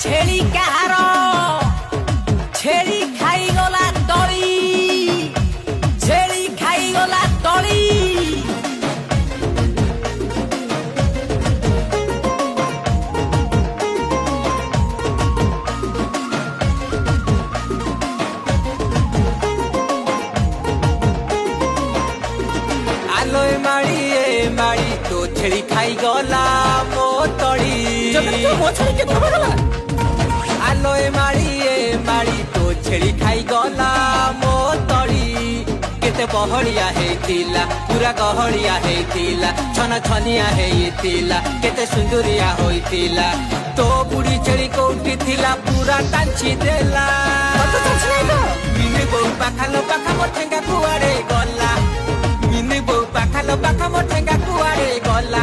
ଛେଳି କାହାର ଛେଳି ଖାଇଗଲା ତଳି ଛେଳି ଖାଇଗଲା ତଳି আলোয় মাড়ি তো ছেড়ি খাই গলা মো তড়ি আলোয় মাড়ি তো ছেড়ি খাই গলা মো তড়ি কেতে বহড়িয়া হেইতিলা পুরা গহড়িয়া হেইতিলা ছন ছনিয়া হেইতিলা কেতে সুন্দরিয়া হইতিলা তো বুড়ি ছেড়ি কোউটি থিলা পুরা টাঞ্চি দেলা মিনে বউ পাখালো পাখা মো ঠেঙ্গা কুয়াড়ে গলা মিনে বউ পাখালো পাখা মো ঠেঙ্গা কুয়াড়ে গলা